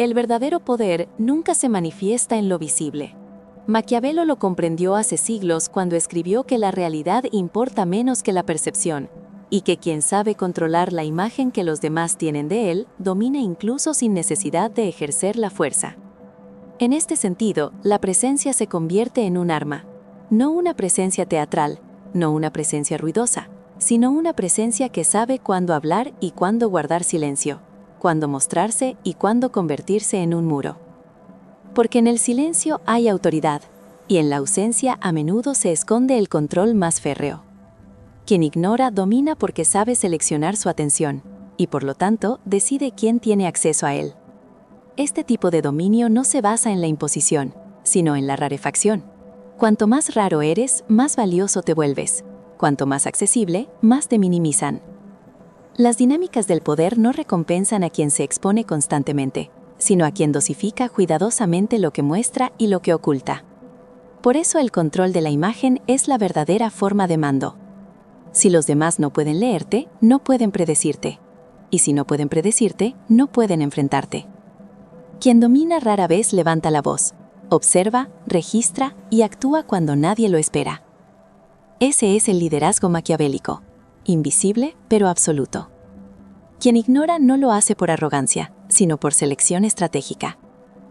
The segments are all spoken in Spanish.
El verdadero poder nunca se manifiesta en lo visible. Maquiavelo lo comprendió hace siglos cuando escribió que la realidad importa menos que la percepción, y que quien sabe controlar la imagen que los demás tienen de él, domina incluso sin necesidad de ejercer la fuerza. En este sentido, la presencia se convierte en un arma. No una presencia teatral, no una presencia ruidosa, sino una presencia que sabe cuándo hablar y cuándo guardar silencio, cuándo mostrarse y cuándo convertirse en un muro. Porque en el silencio hay autoridad, y en la ausencia a menudo se esconde el control más férreo. Quien ignora domina porque sabe seleccionar su atención, y por lo tanto decide quién tiene acceso a él. Este tipo de dominio no se basa en la imposición, sino en la rarefacción. Cuanto más raro eres, más valioso te vuelves. Cuanto más accesible, más te minimizan. Las dinámicas del poder no recompensan a quien se expone constantemente, sino a quien dosifica cuidadosamente lo que muestra y lo que oculta. Por eso el control de la imagen es la verdadera forma de mando. Si los demás no pueden leerte, no pueden predecirte. Y si no pueden predecirte, no pueden enfrentarte. Quien domina rara vez levanta la voz, observa, registra y actúa cuando nadie lo espera. Ese es el liderazgo maquiavélico, invisible pero absoluto. Quien ignora no lo hace por arrogancia, sino por selección estratégica.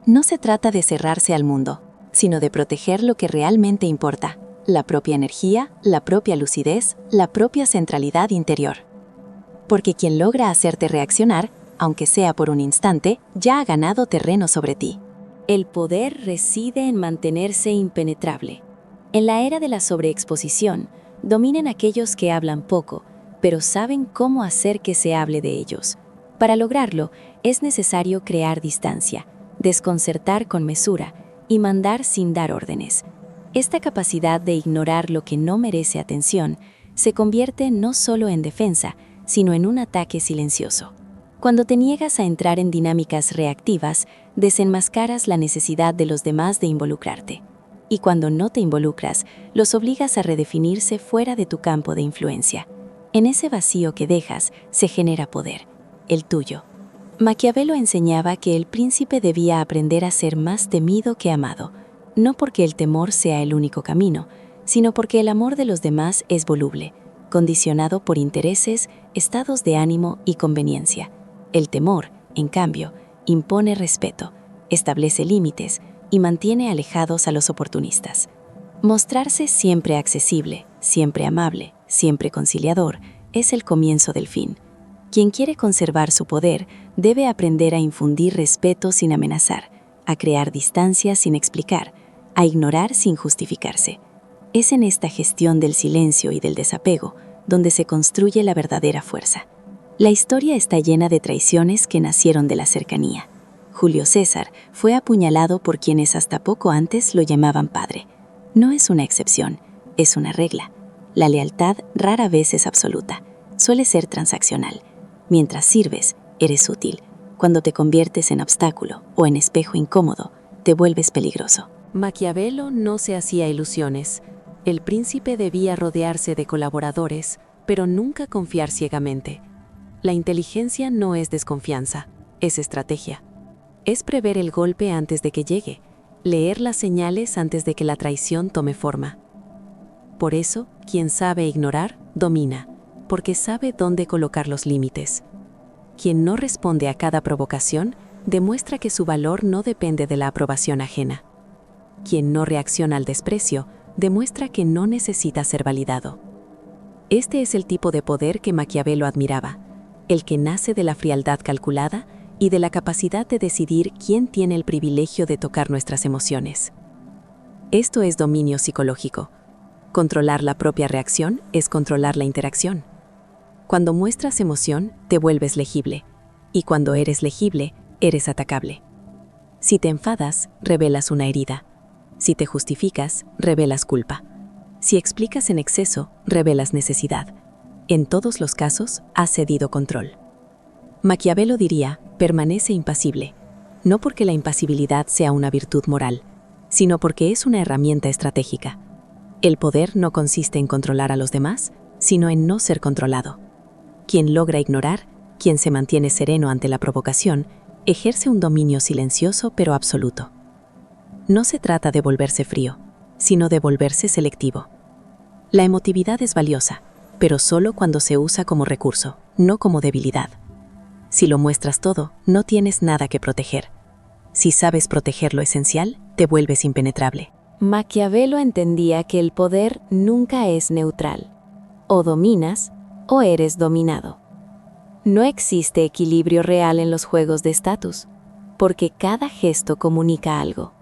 No se trata de cerrarse al mundo, sino de proteger lo que realmente importa, la propia energía, la propia lucidez, la propia centralidad interior. Porque quien logra hacerte reaccionar, aunque sea por un instante, ya ha ganado terreno sobre ti. El poder reside en mantenerse impenetrable. En la era de la sobreexposición, dominan aquellos que hablan poco, pero saben cómo hacer que se hable de ellos. Para lograrlo, es necesario crear distancia, desconcertar con mesura y mandar sin dar órdenes. Esta capacidad de ignorar lo que no merece atención se convierte no solo en defensa, sino en un ataque silencioso. Cuando te niegas a entrar en dinámicas reactivas, desenmascaras la necesidad de los demás de involucrarte. Y cuando no te involucras, los obligas a redefinirse fuera de tu campo de influencia. En ese vacío que dejas, se genera poder, el tuyo. Maquiavelo enseñaba que el príncipe debía aprender a ser más temido que amado, no porque el temor sea el único camino, sino porque el amor de los demás es voluble, condicionado por intereses, estados de ánimo y conveniencia. El temor, en cambio, impone respeto, establece límites y mantiene alejados a los oportunistas. Mostrarse siempre accesible, siempre amable, siempre conciliador, es el comienzo del fin. Quien quiere conservar su poder debe aprender a infundir respeto sin amenazar, a crear distancia sin explicar, a ignorar sin justificarse. Es en esta gestión del silencio y del desapego donde se construye la verdadera fuerza. La historia está llena de traiciones que nacieron de la cercanía. Julio César fue apuñalado por quienes hasta poco antes lo llamaban padre. No es una excepción, es una regla. La lealtad rara vez es absoluta, suele ser transaccional. Mientras sirves, eres útil. Cuando te conviertes en obstáculo o en espejo incómodo, te vuelves peligroso. Maquiavelo no se hacía ilusiones. El príncipe debía rodearse de colaboradores, pero nunca confiar ciegamente. La inteligencia no es desconfianza, es estrategia. Es prever el golpe antes de que llegue, leer las señales antes de que la traición tome forma. Por eso, quien sabe ignorar, domina, porque sabe dónde colocar los límites. Quien no responde a cada provocación, demuestra que su valor no depende de la aprobación ajena. Quien no reacciona al desprecio, demuestra que no necesita ser validado. Este es el tipo de poder que Maquiavelo admiraba, el que nace de la frialdad calculada y de la capacidad de decidir quién tiene el privilegio de tocar nuestras emociones. Esto es dominio psicológico. Controlar la propia reacción es controlar la interacción. Cuando muestras emoción, te vuelves legible, y cuando eres legible, eres atacable. Si te enfadas, revelas una herida. Si te justificas, revelas culpa. Si explicas en exceso, revelas necesidad. En todos los casos, has cedido control. Maquiavelo diría, permanece impasible, no porque la impasibilidad sea una virtud moral, sino porque es una herramienta estratégica. El poder no consiste en controlar a los demás, sino en no ser controlado. Quien logra ignorar, quien se mantiene sereno ante la provocación, Ejerce un dominio silencioso pero absoluto. No se trata de volverse frío, sino de volverse selectivo. La emotividad es valiosa, pero solo cuando se usa como recurso, no como debilidad. Si lo muestras todo, no tienes nada que proteger. Si sabes proteger lo esencial, te vuelves impenetrable. Maquiavelo entendía que el poder nunca es neutral. O dominas o eres dominado. No existe equilibrio real en los juegos de estatus, porque cada gesto comunica algo.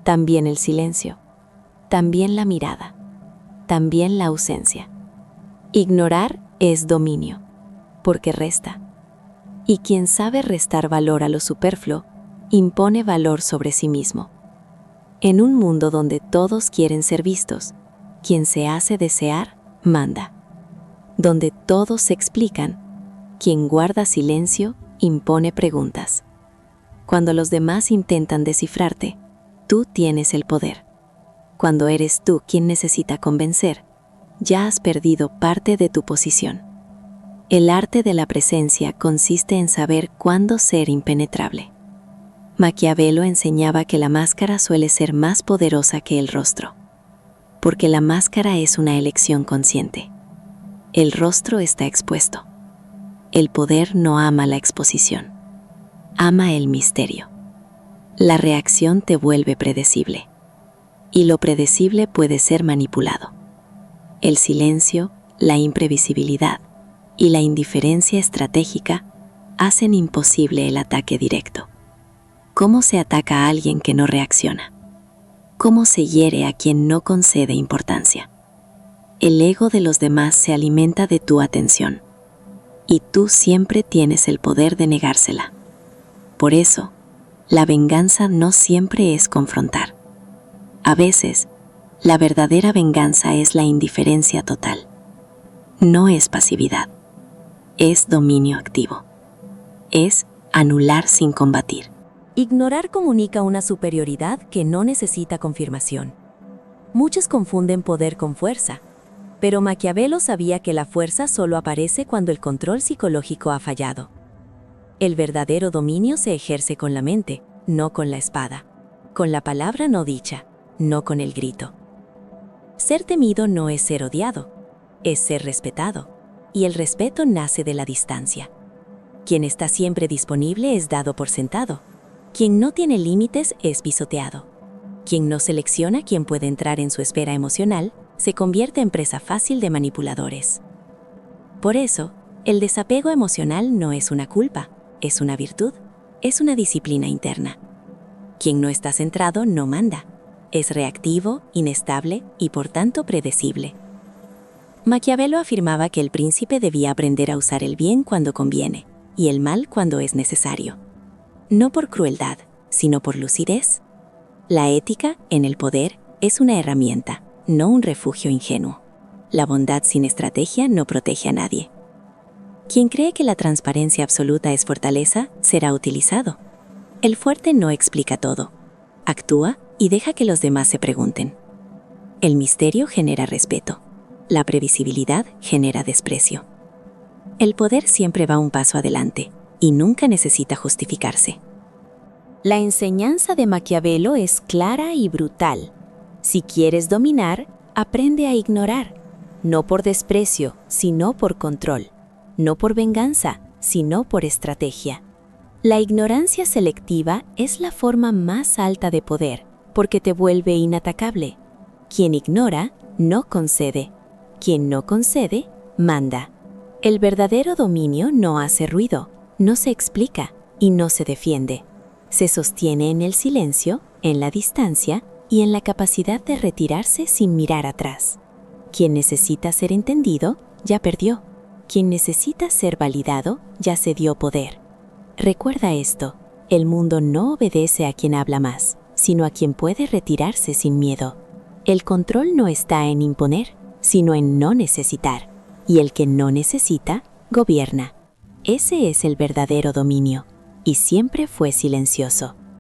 También el silencio, también la mirada, también la ausencia. Ignorar es dominio, porque resta. Y quien sabe restar valor a lo superfluo, impone valor sobre sí mismo. En un mundo donde todos quieren ser vistos, quien se hace desear, manda. Donde todos se explican, quien guarda silencio, impone preguntas. Cuando los demás intentan descifrarte, tú tienes el poder. Cuando eres tú quien necesita convencer, ya has perdido parte de tu posición. El arte de la presencia consiste en saber cuándo ser impenetrable. Maquiavelo enseñaba que la máscara suele ser más poderosa que el rostro, porque la máscara es una elección consciente. El rostro está expuesto. El poder no ama la exposición, ama el misterio. La reacción te vuelve predecible, y lo predecible puede ser manipulado. El silencio, la imprevisibilidad y la indiferencia estratégica hacen imposible el ataque directo. ¿Cómo se ataca a alguien que no reacciona? ¿Cómo se hiere a quien no concede importancia? El ego de los demás se alimenta de tu atención, y tú siempre tienes el poder de negársela. Por eso, la venganza no siempre es confrontar. A veces, la verdadera venganza es la indiferencia total. No es pasividad, es dominio activo. Es anular sin combatir. Ignorar comunica una superioridad que no necesita confirmación. Muchos confunden poder con fuerza, pero Maquiavelo sabía que la fuerza solo aparece cuando el control psicológico ha fallado. El verdadero dominio se ejerce con la mente, no con la espada, con la palabra no dicha, no con el grito. Ser temido no es ser odiado, es ser respetado, y el respeto nace de la distancia. Quien está siempre disponible es dado por sentado. Quien no tiene límites es pisoteado. Quien no selecciona quién puede entrar en su esfera emocional se convierte en presa fácil de manipuladores. Por eso, el desapego emocional no es una culpa, es una virtud, es una disciplina interna. Quien no está centrado no manda, es reactivo, inestable y por tanto predecible. Maquiavelo afirmaba que el príncipe debía aprender a usar el bien cuando conviene y el mal cuando es necesario. No por crueldad, sino por lucidez. La ética, en el poder, es una herramienta, no un refugio ingenuo. La bondad sin estrategia no protege a nadie. Quien cree que la transparencia absoluta es fortaleza, será utilizado. El fuerte no explica todo. Actúa y deja que los demás se pregunten. El misterio genera respeto. La previsibilidad genera desprecio. El poder siempre va un paso adelante y nunca necesita justificarse. La enseñanza de Maquiavelo es clara y brutal. Si quieres dominar, aprende a ignorar, no por desprecio, sino por control, no por venganza, sino por estrategia. La ignorancia selectiva es la forma más alta de poder, porque te vuelve inatacable. Quien ignora, no concede. Quien no concede, manda. El verdadero dominio no hace ruido, no se explica y no se defiende. Se sostiene en el silencio, en la distancia y en la capacidad de retirarse sin mirar atrás. Quien necesita ser entendido, ya perdió. Quien necesita ser validado, ya se dio poder. Recuerda esto, el mundo no obedece a quien habla más, sino a quien puede retirarse sin miedo. El control no está en imponer, sino en no necesitar. Y el que no necesita, gobierna. Ese es el verdadero dominio, y siempre fue silencioso.